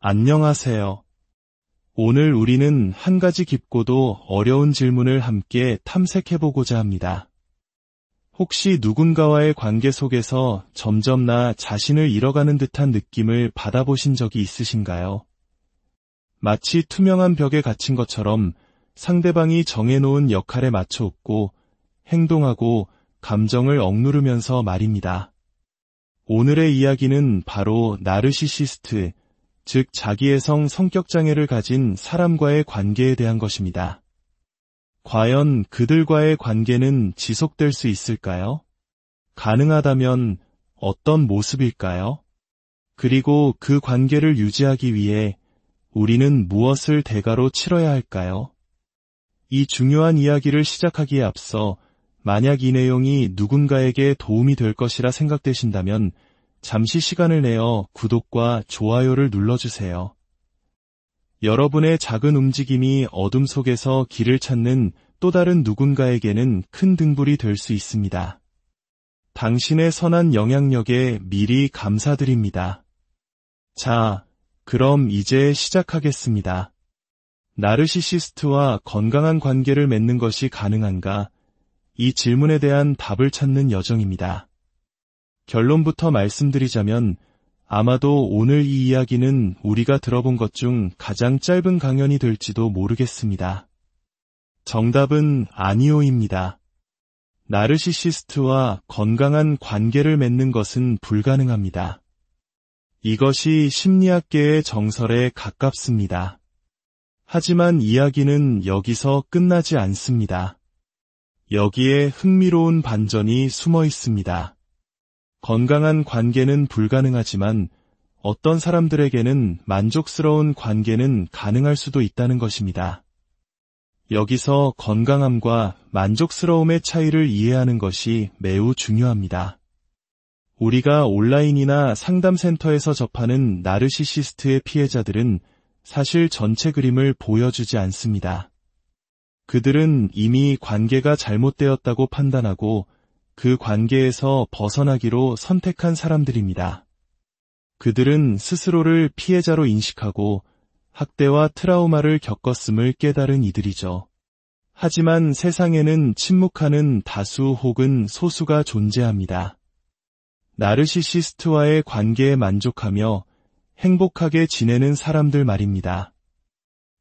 안녕하세요. 오늘 우리는 한 가지 깊고도 어려운 질문을 함께 탐색해보고자 합니다. 혹시 누군가와의 관계 속에서 점점 나 자신을 잃어가는 듯한 느낌을 받아보신 적이 있으신가요? 마치 투명한 벽에 갇힌 것처럼 상대방이 정해놓은 역할에 맞춰 웃고 행동하고 감정을 억누르면서 말입니다. 오늘의 이야기는 바로 나르시시스트, 즉 자기애성 성격장애를 가진 사람과의 관계에 대한 것입니다. 과연 그들과의 관계는 지속될 수 있을까요? 가능하다면 어떤 모습일까요? 그리고 그 관계를 유지하기 위해 우리는 무엇을 대가로 치러야 할까요? 이 중요한 이야기를 시작하기에 앞서 만약 이 내용이 누군가에게 도움이 될 것이라 생각되신다면 잠시 시간을 내어 구독과 좋아요를 눌러주세요. 여러분의 작은 움직임이 어둠 속에서 길을 찾는 또 다른 누군가에게는 큰 등불이 될 수 있습니다. 당신의 선한 영향력에 미리 감사드립니다. 자, 그럼 이제 시작하겠습니다. 나르시시스트와 건강한 관계를 맺는 것이 가능한가? 이 질문에 대한 답을 찾는 여정입니다. 결론부터 말씀드리자면 아마도 오늘 이 이야기는 우리가 들어본 것 중 가장 짧은 강연이 될지도 모르겠습니다. 정답은 아니오입니다. 나르시시스트와 건강한 관계를 맺는 것은 불가능합니다. 이것이 심리학계의 정설에 가깝습니다. 하지만 이야기는 여기서 끝나지 않습니다. 여기에 흥미로운 반전이 숨어 있습니다. 건강한 관계는 불가능하지만 어떤 사람들에게는 만족스러운 관계는 가능할 수도 있다는 것입니다. 여기서 건강함과 만족스러움의 차이를 이해하는 것이 매우 중요합니다. 우리가 온라인이나 상담센터에서 접하는 나르시시스트의 피해자들은 사실 전체 그림을 보여주지 않습니다. 그들은 이미 관계가 잘못되었다고 판단하고 그 관계에서 벗어나기로 선택한 사람들입니다. 그들은 스스로를 피해자로 인식하고 학대와 트라우마를 겪었음을 깨달은 이들이죠. 하지만 세상에는 침묵하는 다수 혹은 소수가 존재합니다. 나르시시스트와의 관계에 만족하며 행복하게 지내는 사람들 말입니다.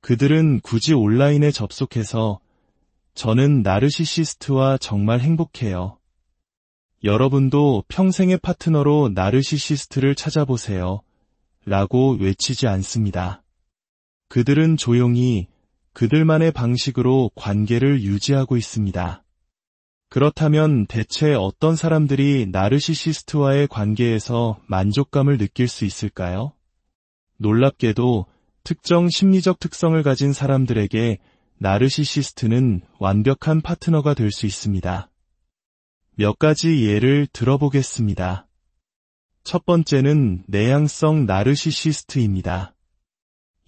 그들은 굳이 온라인에 접속해서 저는 나르시시스트와 정말 행복해요. 여러분도 평생의 파트너로 나르시시스트를 찾아보세요. 라고 외치지 않습니다. 그들은 조용히 그들만의 방식으로 관계를 유지하고 있습니다. 그렇다면 대체 어떤 사람들이 나르시시스트와의 관계에서 만족감을 느낄 수 있을까요? 놀랍게도 특정 심리적 특성을 가진 사람들에게 나르시시스트는 완벽한 파트너가 될 수 있습니다. 몇 가지 예를 들어보겠습니다. 첫 번째는 내향성 나르시시스트입니다.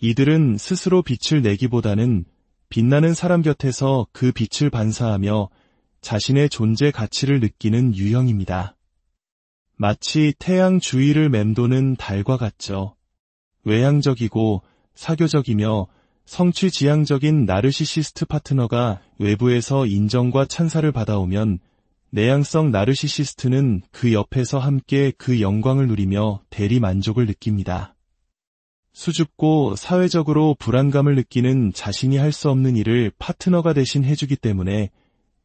이들은 스스로 빛을 내기보다는 빛나는 사람 곁에서 그 빛을 반사하며 자신의 존재 가치를 느끼는 유형입니다. 마치 태양 주위를 맴도는 달과 같죠. 외향적이고 사교적이며 성취지향적인 나르시시스트 파트너가 외부에서 인정과 찬사를 받아오면 내향성 나르시시스트는 그 옆에서 함께 그 영광을 누리며 대리 만족을 느낍니다. 수줍고 사회적으로 불안감을 느끼는 자신이 할 수 없는 일을 파트너가 대신 해주기 때문에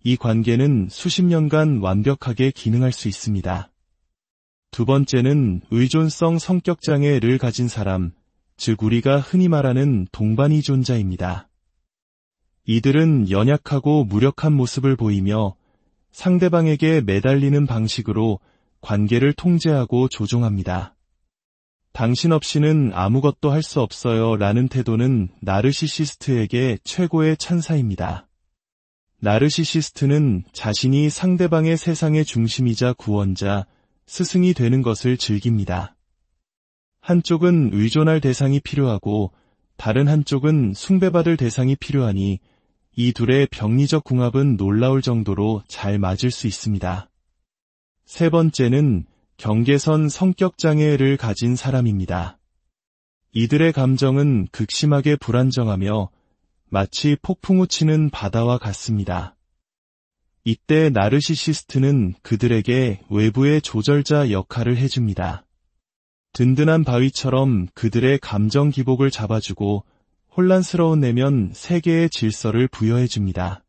이 관계는 수십 년간 완벽하게 기능할 수 있습니다. 두 번째는 의존성 성격장애를 가진 사람, 즉 우리가 흔히 말하는 동반이존자입니다. 이들은 연약하고 무력한 모습을 보이며 상대방에게 매달리는 방식으로 관계를 통제하고 조종합니다. 당신 없이는 아무것도 할 수 없어요 라는 태도는 나르시시스트에게 최고의 찬사입니다. 나르시시스트는 자신이 상대방의 세상의 중심이자 구원자, 스승이 되는 것을 즐깁니다. 한쪽은 의존할 대상이 필요하고 다른 한쪽은 숭배받을 대상이 필요하니 이 둘의 병리적 궁합은 놀라울 정도로 잘 맞을 수 있습니다. 세 번째는 경계선 성격장애를 가진 사람입니다. 이들의 감정은 극심하게 불안정하며 마치 폭풍우 치는 바다와 같습니다. 이때 나르시시스트는 그들에게 외부의 조절자 역할을 해줍니다. 든든한 바위처럼 그들의 감정 기복을 잡아주고 혼란스러운 내면 세계의 질서를 부여해줍니다.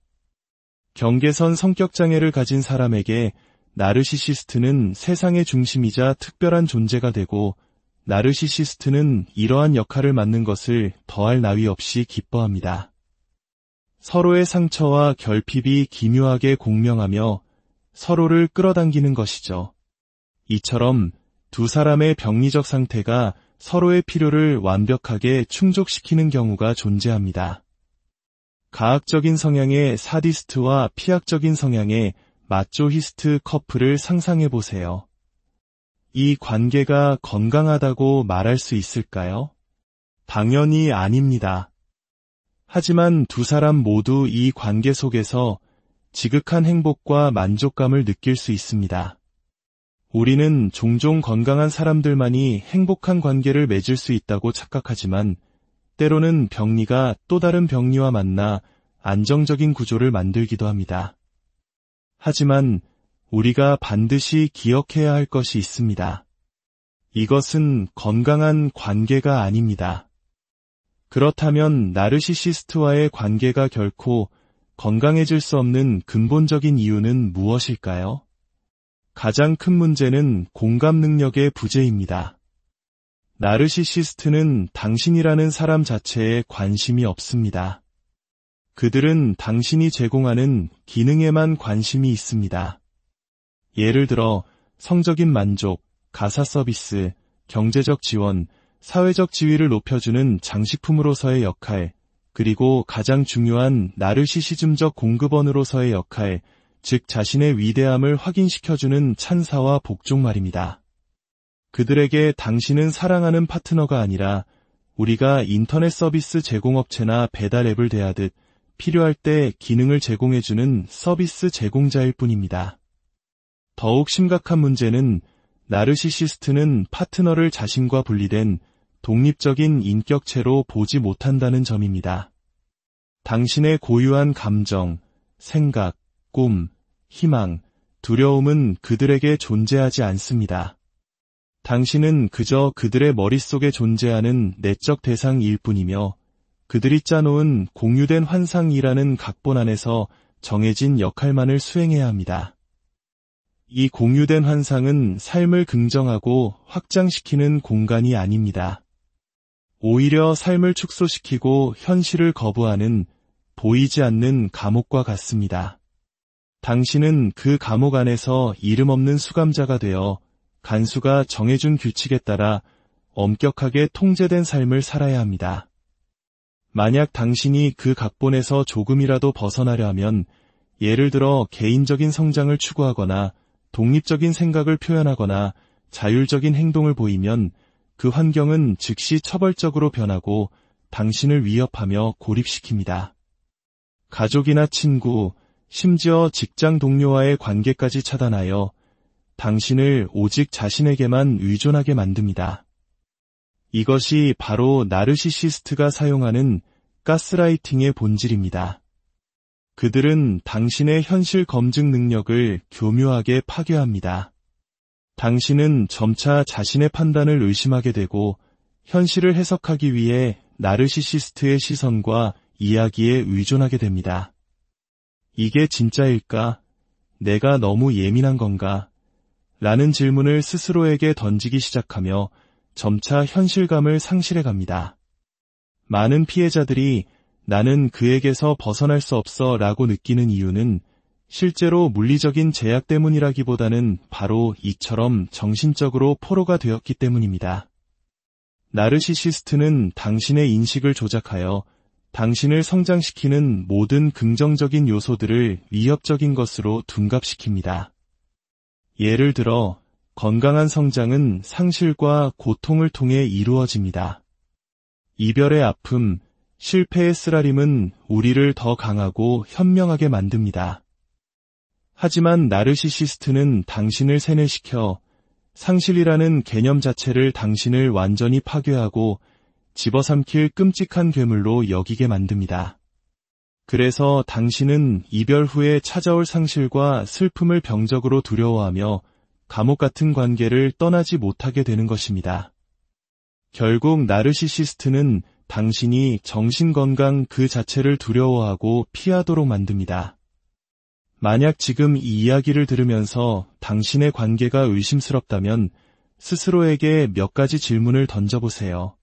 경계선 성격장애를 가진 사람에게 나르시시스트는 세상의 중심이자 특별한 존재가 되고, 나르시시스트는 이러한 역할을 맡는 것을 더할 나위 없이 기뻐합니다. 서로의 상처와 결핍이 기묘하게 공명하며 서로를 끌어당기는 것이죠. 이처럼 두 사람의 병리적 상태가 서로의 필요를 완벽하게 충족시키는 경우가 존재합니다. 가학적인 성향의 사디스트와 피학적인 성향의 마초히스트 커플을 상상해보세요. 이 관계가 건강하다고 말할 수 있을까요? 당연히 아닙니다. 하지만 두 사람 모두 이 관계 속에서 지극한 행복과 만족감을 느낄 수 있습니다. 우리는 종종 건강한 사람들만이 행복한 관계를 맺을 수 있다고 착각하지만, 때로는 병리가 또 다른 병리와 만나 안정적인 구조를 만들기도 합니다. 하지만 우리가 반드시 기억해야 할 것이 있습니다. 이것은 건강한 관계가 아닙니다. 그렇다면 나르시시스트와의 관계가 결코 건강해질 수 없는 근본적인 이유는 무엇일까요? 가장 큰 문제는 공감 능력의 부재입니다. 나르시시스트는 당신이라는 사람 자체에 관심이 없습니다. 그들은 당신이 제공하는 기능에만 관심이 있습니다. 예를 들어 성적인 만족, 가사 서비스, 경제적 지원, 사회적 지위를 높여주는 장식품으로서의 역할, 그리고 가장 중요한 나르시시즘적 공급원으로서의 역할, 즉 자신의 위대함을 확인시켜주는 찬사와 복종 말입니다. 그들에게 당신은 사랑하는 파트너가 아니라 우리가 인터넷 서비스 제공업체나 배달 앱을 대하듯 필요할 때 기능을 제공해주는 서비스 제공자일 뿐입니다. 더욱 심각한 문제는 나르시시스트는 파트너를 자신과 분리된 독립적인 인격체로 보지 못한다는 점입니다. 당신의 고유한 감정, 생각, 꿈, 희망, 두려움은 그들에게 존재하지 않습니다. 당신은 그저 그들의 머릿속에 존재하는 내적 대상일 뿐이며 그들이 짜놓은 공유된 환상이라는 각본 안에서 정해진 역할만을 수행해야 합니다. 이 공유된 환상은 삶을 긍정하고 확장시키는 공간이 아닙니다. 오히려 삶을 축소시키고 현실을 거부하는 보이지 않는 감옥과 같습니다. 당신은 그 감옥 안에서 이름 없는 수감자가 되어 간수가 정해준 규칙에 따라 엄격하게 통제된 삶을 살아야 합니다. 만약 당신이 그 각본에서 조금이라도 벗어나려 하면, 예를 들어 개인적인 성장을 추구하거나 독립적인 생각을 표현하거나 자율적인 행동을 보이면 그 환경은 즉시 처벌적으로 변하고 당신을 위협하며 고립시킵니다. 가족이나 친구, 심지어 직장 동료와의 관계까지 차단하여 당신을 오직 자신에게만 의존하게 만듭니다. 이것이 바로 나르시시스트가 사용하는 가스라이팅의 본질입니다. 그들은 당신의 현실 검증 능력을 교묘하게 파괴합니다. 당신은 점차 자신의 판단을 의심하게 되고 현실을 해석하기 위해 나르시시스트의 시선과 이야기에 의존하게 됩니다. 이게 진짜일까? 내가 너무 예민한 건가? 라는 질문을 스스로에게 던지기 시작하며 점차 현실감을 상실해 갑니다. 많은 피해자들이 나는 그에게서 벗어날 수 없어 라고 느끼는 이유는 실제로 물리적인 제약 때문이라기보다는 바로 이처럼 정신적으로 포로가 되었기 때문입니다. 나르시시스트는 당신의 인식을 조작하여 당신을 성장시키는 모든 긍정적인 요소들을 위협적인 것으로 둔갑시킵니다. 예를 들어 건강한 성장은 상실과 고통을 통해 이루어집니다. 이별의 아픔, 실패의 쓰라림은 우리를 더 강하고 현명하게 만듭니다. 하지만 나르시시스트는 당신을 세뇌시켜 상실이라는 개념 자체를 당신을 완전히 파괴하고 집어삼킬 끔찍한 괴물로 여기게 만듭니다. 그래서 당신은 이별 후에 찾아올 상실과 슬픔을 병적으로 두려워하며 감옥 같은 관계를 떠나지 못하게 되는 것입니다. 결국 나르시시스트는 당신이 정신건강 그 자체를 두려워하고 피하도록 만듭니다. 만약 지금 이 이야기를 들으면서 당신의 관계가 의심스럽다면 스스로에게 몇 가지 질문을 던져보세요.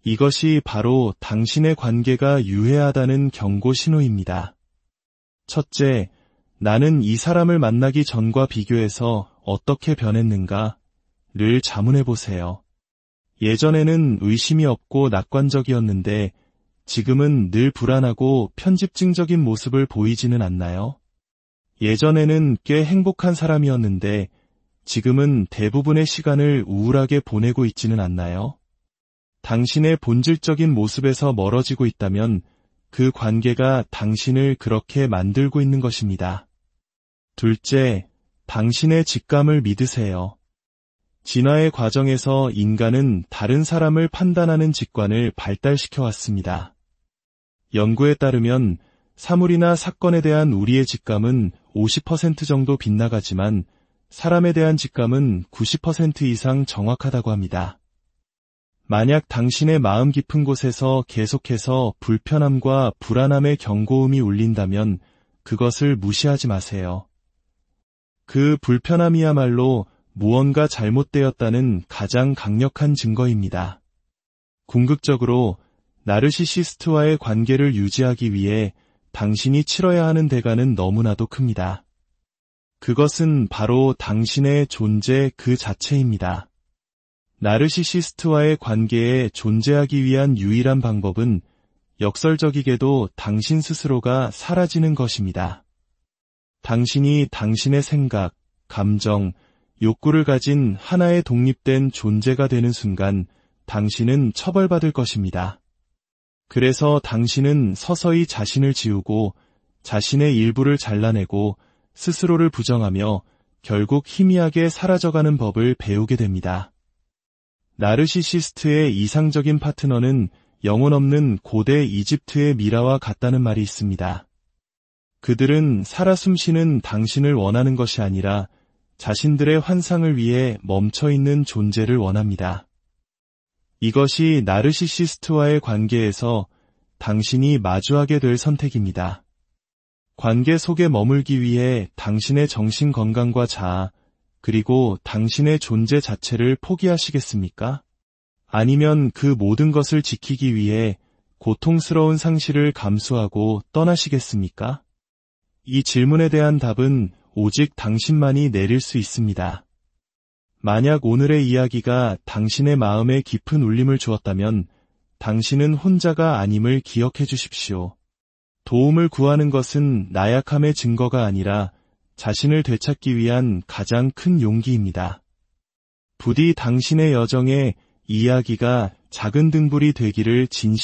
이것이 바로 당신의 관계가 유해하다는 경고 신호입니다. 첫째, 나는 이 사람을 만나기 전과 비교해서 어떻게 변했는가를 자문해보세요. 예전에는 의심이 없고 낙관적이었는데 지금은 늘 불안하고 편집증적인 모습을 보이지는 않나요? 예전에는 꽤 행복한 사람이었는데 지금은 대부분의 시간을 우울하게 보내고 있지는 않나요? 당신의 본질적인 모습에서 멀어지고 있다면 그 관계가 당신을 그렇게 만들고 있는 것입니다. 둘째, 당신의 직감을 믿으세요. 진화의 과정에서 인간은 다른 사람을 판단하는 직관을 발달시켜 왔습니다. 연구에 따르면 사물이나 사건에 대한 우리의 직감은 50% 정도 빗나가지만 사람에 대한 직감은 90% 이상 정확하다고 합니다. 만약 당신의 마음 깊은 곳에서 계속해서 불편함과 불안함의 경고음이 울린다면 그것을 무시하지 마세요. 그 불편함이야말로 무언가 잘못되었다는 가장 강력한 증거입니다. 궁극적으로 나르시시스트와의 관계를 유지하기 위해 당신이 치러야 하는 대가는 너무나도 큽니다. 그것은 바로 당신의 존재 그 자체입니다. 나르시시스트와의 관계에 존재하기 위한 유일한 방법은 역설적이게도 당신 스스로가 사라지는 것입니다. 당신이 당신의 생각, 감정, 욕구를 가진 하나의 독립된 존재가 되는 순간 당신은 처벌받을 것입니다. 그래서 당신은 서서히 자신을 지우고 자신의 일부를 잘라내고 스스로를 부정하며 결국 희미하게 사라져가는 법을 배우게 됩니다. 나르시시스트의 이상적인 파트너는 영혼 없는 고대 이집트의 미라와 같다는 말이 있습니다. 그들은 살아 숨쉬는 당신을 원하는 것이 아니라 자신들의 환상을 위해 멈춰있는 존재를 원합니다. 이것이 나르시시스트와의 관계에서 당신이 마주하게 될 선택입니다. 관계 속에 머물기 위해 당신의 정신 건강과 자아, 그리고 당신의 존재 자체를 포기하시겠습니까? 아니면 그 모든 것을 지키기 위해 고통스러운 상실을 감수하고 떠나시겠습니까? 이 질문에 대한 답은 오직 당신만이 내릴 수 있습니다. 만약 오늘의 이야기가 당신의 마음에 깊은 울림을 주었다면 당신은 혼자가 아님을 기억해 주십시오. 도움을 구하는 것은 나약함의 증거가 아니라 자신을 되찾기 위한 가장 큰 용기입니다. 부디 당신의 여정에 이야기가 작은 등불이 되기를 진심으로